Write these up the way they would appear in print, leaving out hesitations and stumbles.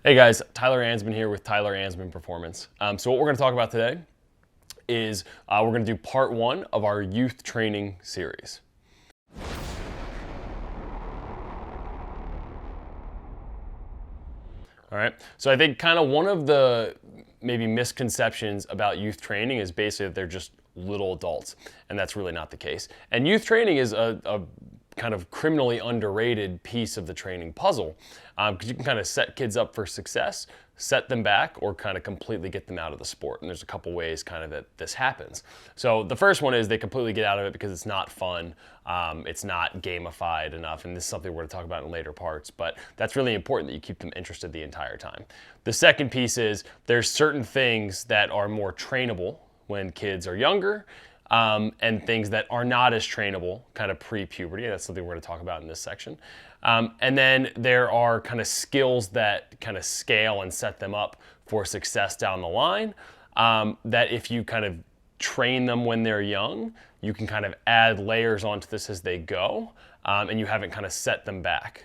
Hey guys, Tyler Ansman here with Tyler Ansman Performance. So what we're going to talk about today is we're going to do part one of our youth training series. All right, so I think kind of one of the maybe misconceptions about youth training is basically that they're just little adults, and that's really not the case. And youth training is a kind of criminally underrated piece of the training puzzle, because you can kind of set kids up for success, set them back, or kind of completely get them out of the sport. And there's a couple ways kind of that this happens. So the first one is they completely get out of it because it's not fun, it's not gamified enough, and this is something we're going to talk about in later parts, but that's really important that you keep them interested the entire time. The second piece is there's certain things that are more trainable when kids are younger, and things that are not as trainable kind of pre-puberty. That's something we're going to talk about in this section. And then there are kind of skills that kind of scale and set them up for success down the line, that if you kind of train them when they're young, you can kind of add layers onto this as they go, and you haven't kind of set them back.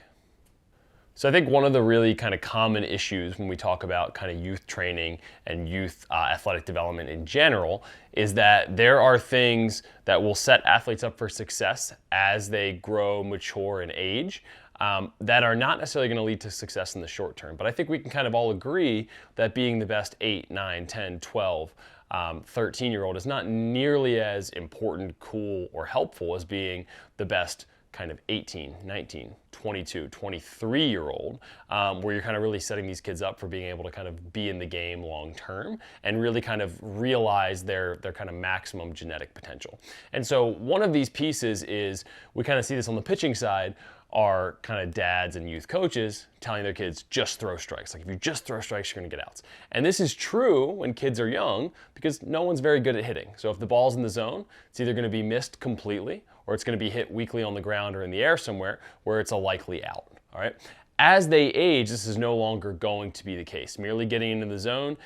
So I think one of the really kind of common issues when we talk about kind of youth training and youth athletic development in general is that there are things that will set athletes up for success as they grow, mature, and age, that are not necessarily going to lead to success in the short term. But I think we can kind of all agree that being the best 8, 9, 10, 12, 13-year-old is not nearly as important, cool, or helpful as being the best kind of 18, 19, 22, 23-year-old, where you're kind of really setting these kids up for being able to kind of be in the game long term and really kind of realize their kind of maximum genetic potential. And so one of these pieces is, we kind of see this on the pitching side, are kind of dads and youth coaches telling their kids, just throw strikes. Like, if you just throw strikes, you're going to get outs. And this is true when kids are young because no one's very good at hitting. So if the ball's in the zone, it's either going to be missed completely or it's going to be hit weakly on the ground or in the air somewhere where it's a likely out. All right. As they age, this is no longer going to be the case. Merely getting into the zone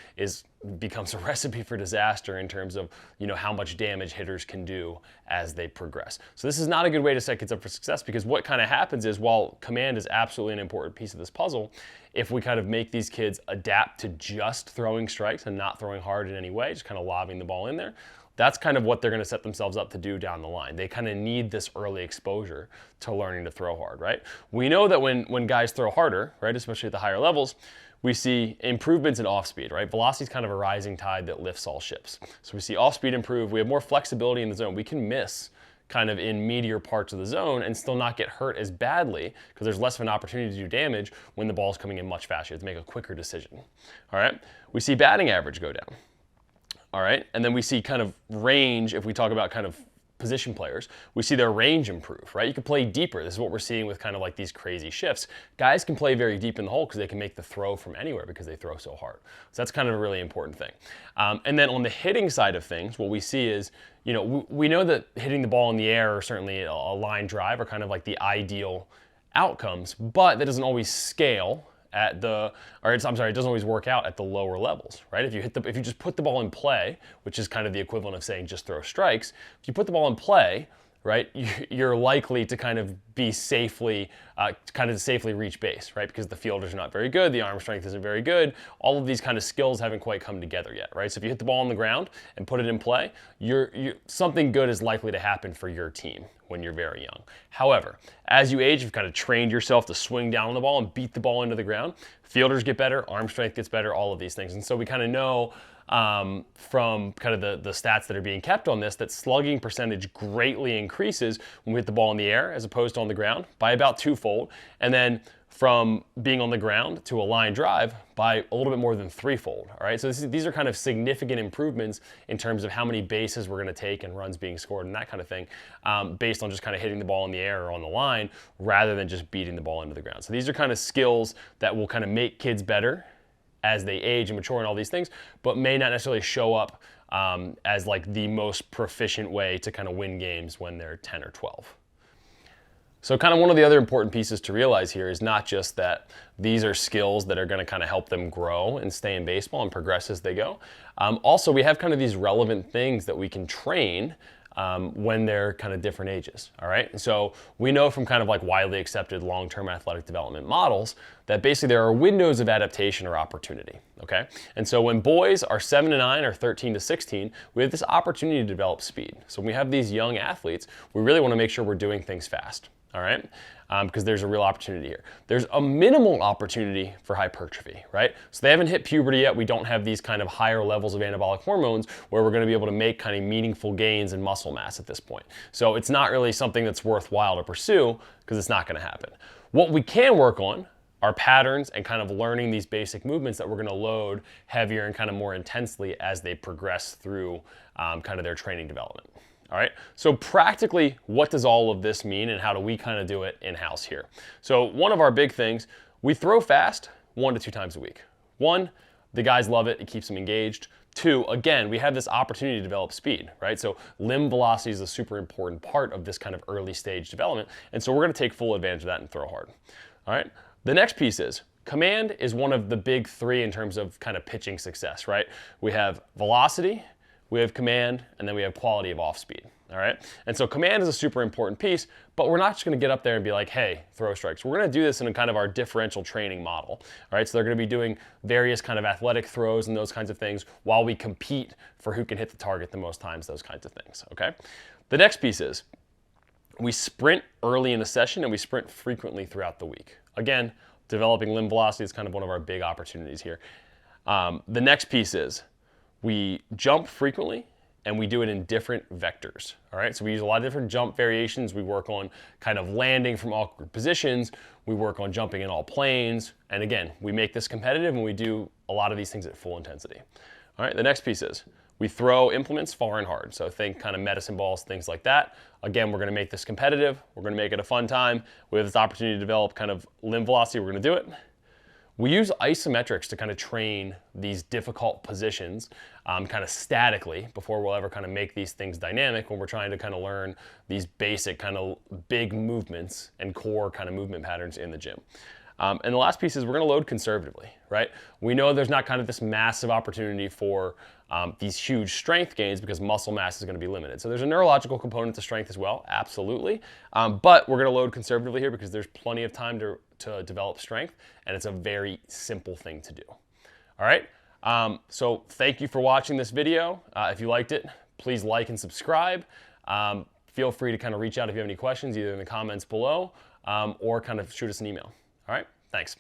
becomes a recipe for disaster in terms of, how much damage hitters can do as they progress. So this is not a good way to set kids up for success, because what kind of happens is, while command is absolutely an important piece of this puzzle, if we kind of make these kids adapt to just throwing strikes and not throwing hard in any way, just kind of lobbing the ball in there, that's kind of what they're going to set themselves up to do down the line. They kind of need this early exposure to learning to throw hard, right? We know that when guys throw harder, right, especially at the higher levels, we see improvements in off-speed, right? Velocity is kind of a rising tide that lifts all ships. So we see off-speed improve. We have more flexibility in the zone. We can miss kind of in meatier parts of the zone and still not get hurt as badly because there's less of an opportunity to do damage when the ball's coming in much faster. You have to make a quicker decision, all right? We see batting average go down. All right, and then we see kind of range. If we talk about kind of position players, we see their range improve, right? You can play deeper. This is what we're seeing with kind of like these crazy shifts. Guys can play very deep in the hole because they can make the throw from anywhere because they throw so hard. So that's kind of a really important thing. And then on the hitting side of things, what we see is, we know that hitting the ball in the air, or certainly a line drive, are kind of like the ideal outcomes, but that doesn't always scale at it doesn't always work out at the lower levels, right? If you just put the ball in play, which is kind of the equivalent of saying just throw strikes, if you put the ball in play, right, you're likely to kind of be safely reach base, right? Because the fielders are not very good, the arm strength isn't very good, all of these kind of skills haven't quite come together yet, right? So if you hit the ball on the ground and put it in play, something good is likely to happen for your team when you're very young. However, as you age, you've kind of trained yourself to swing down on the ball and beat the ball into the ground. Fielders get better, arm strength gets better, all of these things. And so we kind of know from kind of the stats that are being kept on this, that slugging percentage greatly increases when we hit the ball in the air as opposed to on the ground by about twofold. And then from being on the ground to a line drive by a little bit more than threefold. All right, so these are kind of significant improvements in terms of how many bases we're going to take and runs being scored and that kind of thing, based on just kind of hitting the ball in the air or on the line rather than just beating the ball into the ground. So these are kind of skills that will kind of make kids better as they age and mature and all these things, but may not necessarily show up as like the most proficient way to kind of win games when they're 10 or 12. So kind of one of the other important pieces to realize here is not just that these are skills that are going to kind of help them grow and stay in baseball and progress as they go. Also, we have kind of these relevant things that we can train when they're kind of different ages, all right? And so we know from kind of like widely accepted long-term athletic development models that basically there are windows of adaptation or opportunity, okay? And so when boys are 7 to 9 or 13 to 16, we have this opportunity to develop speed. So when we have these young athletes, we really want to make sure we're doing things fast, all right? Because there's a real opportunity here. There's a minimal opportunity for hypertrophy, right? So they haven't hit puberty yet. We don't have these kind of higher levels of anabolic hormones where we're going to be able to make kind of meaningful gains in muscle mass at this point. So it's not really something that's worthwhile to pursue because it's not going to happen. What we can work on are patterns and kind of learning these basic movements that we're going to load heavier and kind of more intensely as they progress through kind of their training development. All right, so practically what does all of this mean and how do we kind of do it in-house here? So one of our big things, we throw fast 1 to 2 times a week. 1, the guys love it, it keeps them engaged. 2, again, we have this opportunity to develop speed, right? So limb velocity is a super important part of this kind of early stage development. And so we're gonna take full advantage of that and throw hard. All right, the next piece is, command is one of the big 3 in terms of kind of pitching success, right? We have velocity, we have command, and then we have quality of off speed, all right? And so command is a super important piece, but we're not just gonna get up there and be like, hey, throw strikes. We're gonna do this in a kind of our differential training model, all right? So they're gonna be doing various kind of athletic throws and those kinds of things while we compete for who can hit the target the most times, those kinds of things, okay? The next piece is, we sprint early in a session and we sprint frequently throughout the week. Again, developing limb velocity is kind of one of our big opportunities here. The next piece is, we jump frequently and we do it in different vectors, all right? So we use a lot of different jump variations. We work on kind of landing from awkward positions. We work on jumping in all planes. And again, we make this competitive and we do a lot of these things at full intensity. All right, the next piece is, we throw implements far and hard. So think kind of medicine balls, things like that. Again, we're gonna make this competitive. We're gonna make it a fun time. We have this opportunity to develop kind of limb velocity. We're gonna do it. We use isometrics to kind of train these difficult positions kind of statically before we'll ever kind of make these things dynamic when we're trying to kind of learn these basic kind of big movements and core kind of movement patterns in the gym. And the last piece is we're going to load conservatively, right? We know there's not kind of this massive opportunity for these huge strength gains because muscle mass is going to be limited. So there's a neurological component to strength as well, absolutely. But we're going to load conservatively here because there's plenty of time to develop strength, and it's a very simple thing to do. All right, so thank you for watching this video. If you liked it, please like and subscribe. Feel free to kind of reach out if you have any questions, either in the comments below or kind of shoot us an email. All right, thanks.